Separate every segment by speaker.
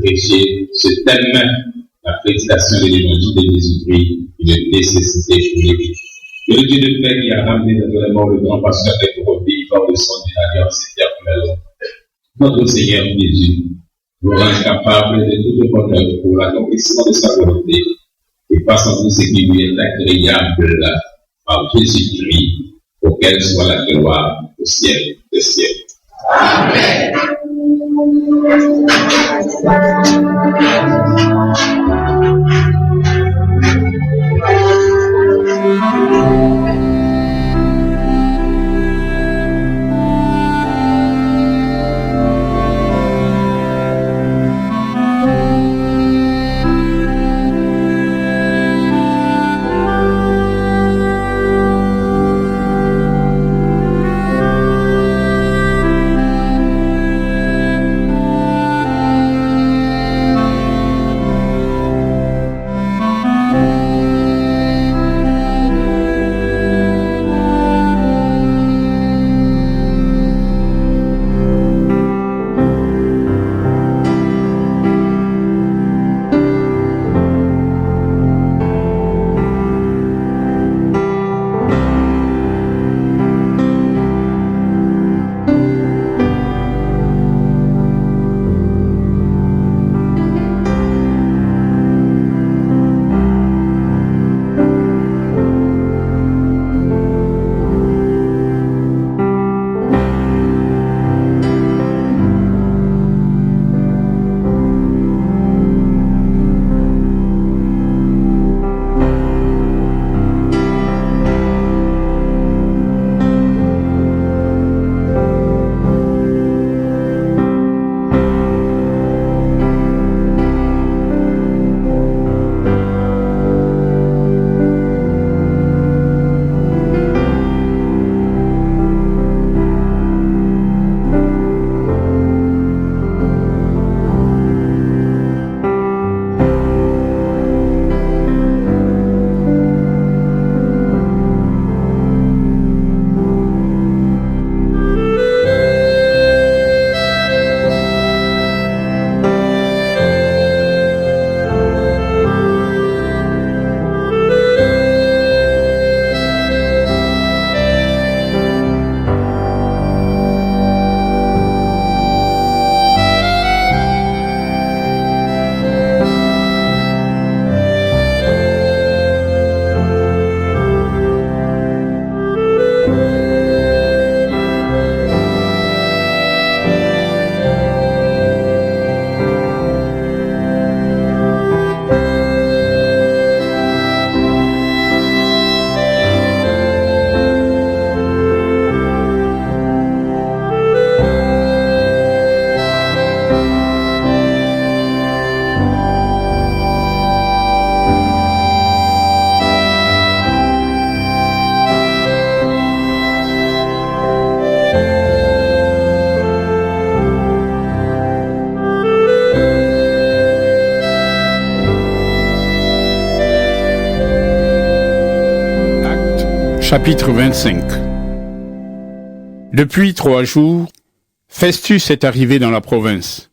Speaker 1: prêcher ce thème, la prédication de l'évangile de Jésus-Christ, une nécessité juridique. Que le Dieu de paix qui a ramené naturellement le grand pasteur des brebis par le sang d'une alliance éternelle, notre Seigneur Jésus, nous rend capables de toute bonheur pour l'accomplissement de sa volonté et fasse en nous ce qui lui est agréable par Jésus-Christ, auquel soit la gloire au ciel des siècles. Amen.
Speaker 2: Chapitre 25. Depuis 3 jours, Festus est arrivé dans la province.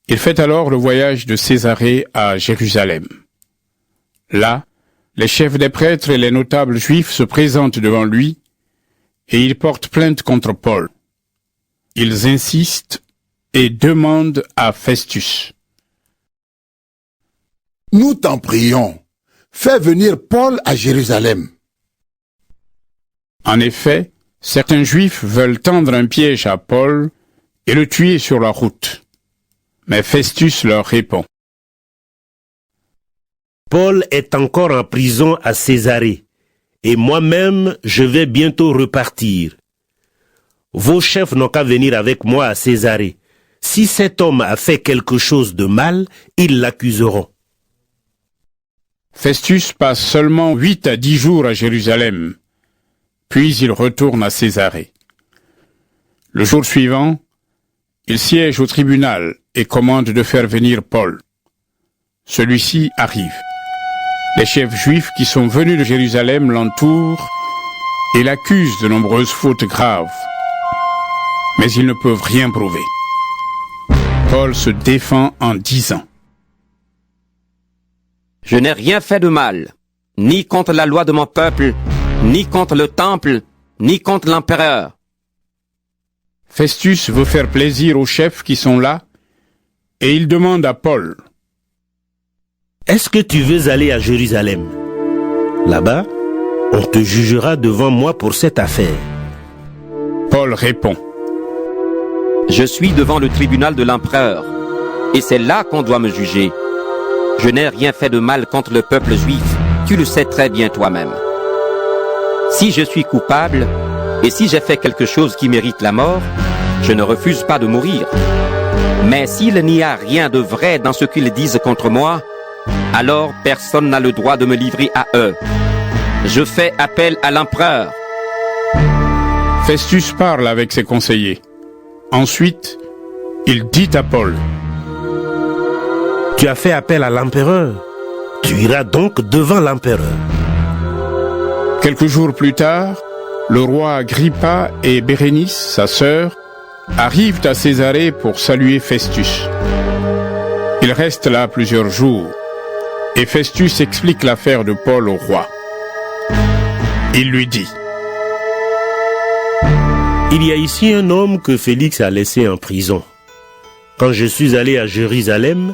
Speaker 2: Il fait alors le voyage de Césarée à Jérusalem. Là, les chefs des prêtres et les notables juifs se présentent devant lui et ils portent plainte contre Paul. Ils insistent et demandent à Festus:
Speaker 3: Nous t'en prions, fais venir Paul à Jérusalem.
Speaker 2: En effet, certains Juifs veulent tendre un piège à Paul et le tuer sur la route. Mais Festus leur répond:
Speaker 4: Paul est encore en prison à Césarée, et moi-même je vais bientôt repartir. Vos chefs n'ont qu'à venir avec moi à Césarée. Si cet homme a fait quelque chose de mal, ils l'accuseront.
Speaker 2: Festus passe seulement 8 à 10 jours à Jérusalem. Puis il retourne à Césarée. Le jour suivant, il siège au tribunal et commande de faire venir Paul. Celui-ci arrive. Les chefs juifs qui sont venus de Jérusalem l'entourent et l'accusent de nombreuses fautes graves. Mais ils ne peuvent rien prouver. Paul se défend en disant:
Speaker 5: Je n'ai rien fait de mal, ni contre la loi de mon peuple, ni contre le temple, ni contre l'empereur.
Speaker 2: Festus veut faire plaisir aux chefs qui sont là, et il demande à Paul:
Speaker 4: Est-ce que tu veux aller à Jérusalem? Là-bas, on te jugera devant moi pour cette affaire.
Speaker 2: Paul répond:
Speaker 5: Je suis devant le tribunal de l'empereur, et c'est là qu'on doit me juger. Je n'ai rien fait de mal contre le peuple juif, tu le sais très bien toi-même. Si je suis coupable, et si j'ai fait quelque chose qui mérite la mort, je ne refuse pas de mourir. Mais s'il n'y a rien de vrai dans ce qu'ils disent contre moi, alors personne n'a le droit de me livrer à eux. Je fais appel à l'empereur.
Speaker 2: Festus parle avec ses conseillers. Ensuite, il dit à Paul:
Speaker 4: Tu as fait appel à l'empereur. Tu iras donc devant l'empereur.
Speaker 2: Quelques jours plus tard, le roi Agrippa et Bérénice, sa sœur, arrivent à Césarée pour saluer Festus. Ils restent là plusieurs jours, et Festus explique l'affaire de Paul au roi. Il lui dit:
Speaker 4: Il y a ici un homme que Félix a laissé en prison. Quand je suis allé à Jérusalem,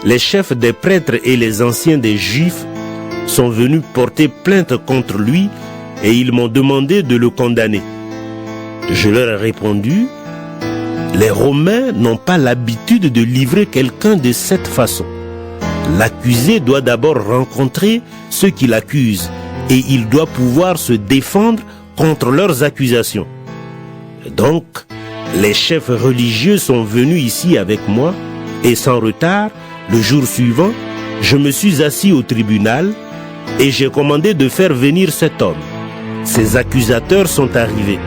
Speaker 4: les chefs des prêtres et les anciens des Juifs sont venus porter plainte contre lui et ils m'ont demandé de le condamner. Je leur ai répondu: les Romains n'ont pas l'habitude de livrer quelqu'un de cette façon. L'accusé doit d'abord rencontrer ceux qui l'accusent et il doit pouvoir se défendre contre leurs accusations. Donc, les chefs religieux sont venus ici avec moi et sans retard, le jour suivant, je me suis assis au tribunal et j'ai commandé de faire venir cet homme. Ces accusateurs sont arrivés.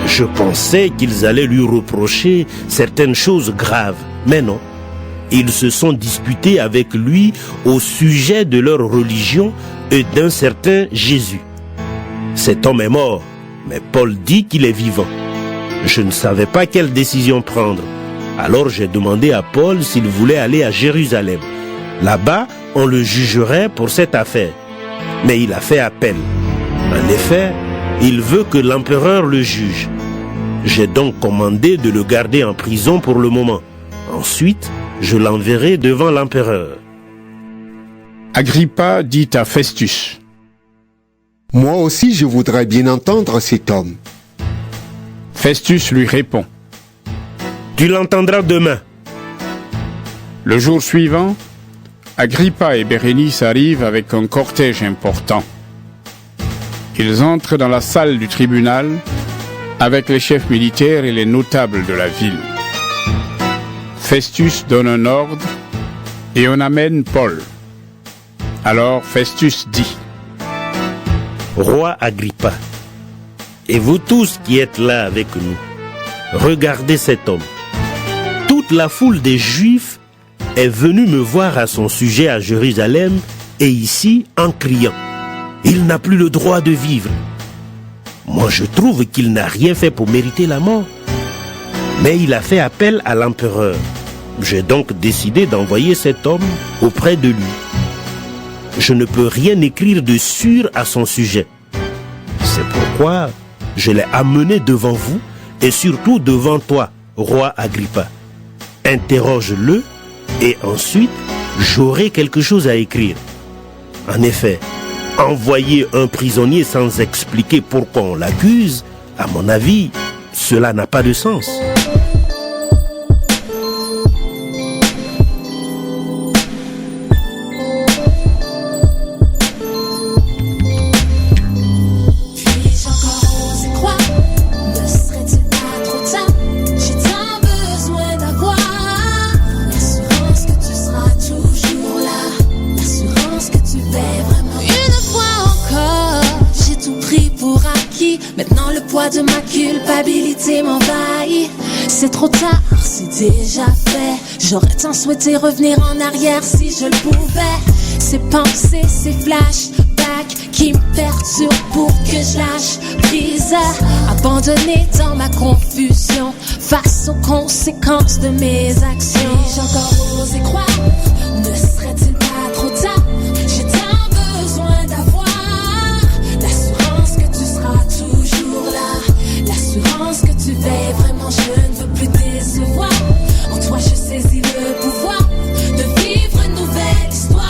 Speaker 4: Je pensais qu'ils allaient lui reprocher certaines choses graves, mais non. Ils se sont disputés avec lui au sujet de leur religion et d'un certain Jésus. Cet homme est mort, mais Paul dit qu'il est vivant. Je ne savais pas quelle décision prendre. Alors j'ai demandé à Paul s'il voulait aller à Jérusalem. Là-bas, on le jugerait pour cette affaire. Mais il a fait appel. En effet, il veut que l'empereur le juge. J'ai donc commandé de le garder en prison pour le moment. Ensuite, je l'enverrai devant l'empereur.
Speaker 2: Agrippa dit à Festus:
Speaker 6: Moi aussi je voudrais bien entendre cet homme.
Speaker 2: Festus lui répond:
Speaker 4: Tu l'entendras demain.
Speaker 2: Le jour suivant, Agrippa et Bérénice arrivent avec un cortège important. Ils entrent dans la salle du tribunal avec les chefs militaires et les notables de la ville. Festus donne un ordre et on amène Paul. Alors Festus dit:
Speaker 4: Roi Agrippa, et vous tous qui êtes là avec nous, regardez cet homme. Toute la foule des Juifs est venue me voir à son sujet à Jérusalem et ici en criant: il n'a plus le droit de vivre. Moi je trouve qu'il n'a rien fait pour mériter la mort. Mais il a fait appel à l'empereur. J'ai donc décidé d'envoyer cet homme auprès de lui. Je ne peux rien écrire de sûr à son sujet. C'est pourquoi je l'ai amené devant vous et surtout devant toi, roi Agrippa. Interroge-le et ensuite j'aurai quelque chose à écrire. En effet, envoyer un prisonnier sans expliquer pourquoi on l'accuse, à mon avis, cela n'a pas de sens.
Speaker 7: De ma culpabilité m'envahit. C'est trop tard, c'est déjà fait. J'aurais tant souhaité revenir en arrière si je le pouvais. Ces pensées, ces flashs d'attaque qui me perturbe pour que je lâche prise. Abandonné dans ma confusion face aux conséquences de mes actions. J'ai encore osé croire, ne serait-il pas trop tard? J'ai tant besoin d'avoir l'assurance que tu seras toujours là, l'assurance que tu veilles vraiment. Je ne veux plus décevoir. En toi je saisis le pouvoir de vivre une nouvelle histoire.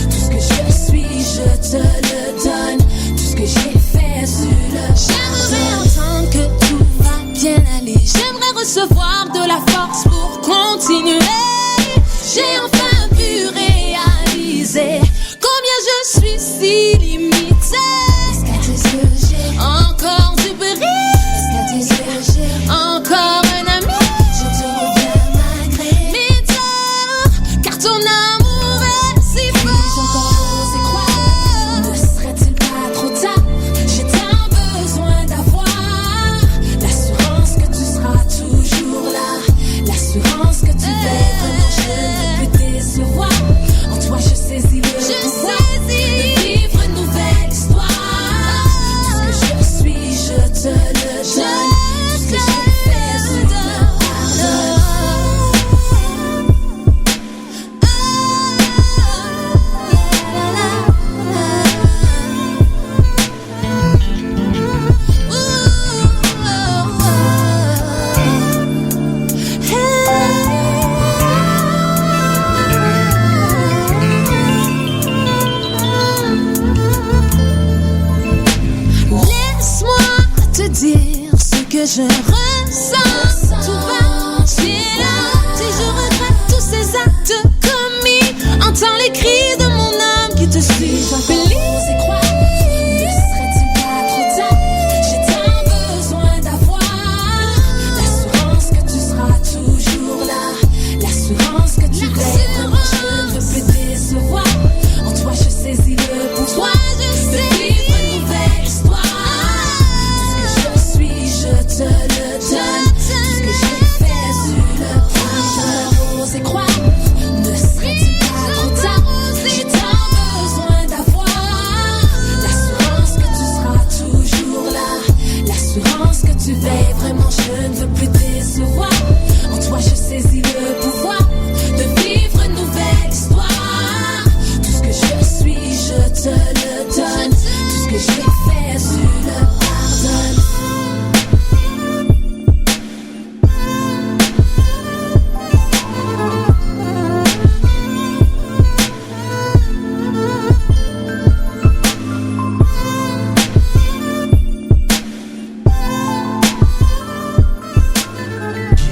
Speaker 7: Tout ce que je suis, je te le donne. Tout ce que j'ai fait, tu le donnes. J'aimerais entendre que tout va bien aller. J'aimerais recevoir de la force pour continuer. J'ai enfin pu réaliser combien je suis si limitée. Est-ce qu'à tes yeux j'ai encore du bris? Est-ce qu'à tes yeux j'ai encore un ami? Je te reviens malgré mes torts, car ton amour est si fort. J'ai encore osé croire, ne serait-il pas trop tard? J'ai tant besoin d'avoir l'assurance que tu seras toujours là, l'assurance que tu veilles vraiment. Je ne veux plus décevoir. En toi je saisis le pouvoir de vivre une nouvelle histoire. Tout ce que je suis, je te le donne. Tout ce que j'ai fait, tu me pardonnes. Laisse-moi te dire ce que je ressens. Tout va, tu es là. Si je regrette tous ces actes commis, entends les cris de mon âme qui te suit. J'en osé croire, ne serait-il pas trop tard? J'ai tant besoin d'avoir l'assurance que tu seras toujours là, l'assurance que tu veilles vraiment. Je ne veux plus décevoir. En toi je saisis le pouvoir de vivre une nouvelle histoire. Tout ce que je suis, je te le donne. Tout ce que j'ai fait, tu le pardonnes. Osé croire, ne serait-il pas trop tard? J'ai tant besoin d'avoir l'assurance que tu seras toujours là, l'assurance que tu veilles vraiment. Je ne veux plus décevoir. En toi je saisis le pouvoir de vivre une nouvelle histoire. Tout ce que je suis, je te le donne. Tout ce que j'ai fait, tu le pardonnes.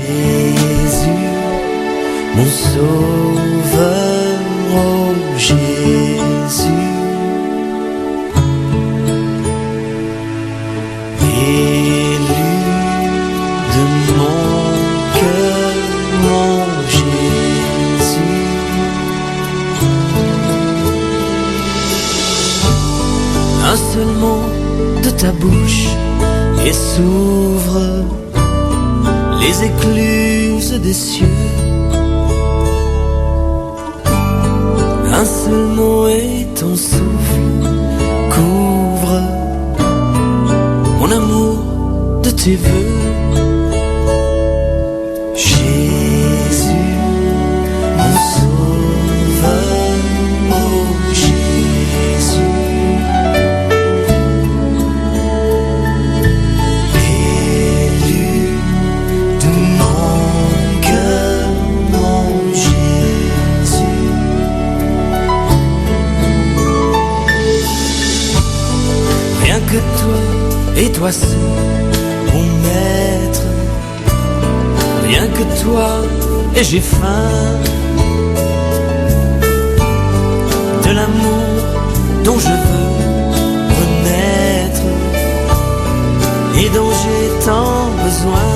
Speaker 8: Jésus, mon sauveur, oh Jésus, élu de mon cœur, mon Jésus. Un seul mot de ta bouche et s'ouvre les écluses des cieux. Un seul mot et ton souffle couvre mon amour de tes voeux. Jésus, mon sauveur, oh Jésus. Élu de mon cœur, mon Jésus. Rien que toi et toi seul, mon maître. Rien que toi et j'ai faim de l'amour dont je veux renaître et dont j'ai tant besoin.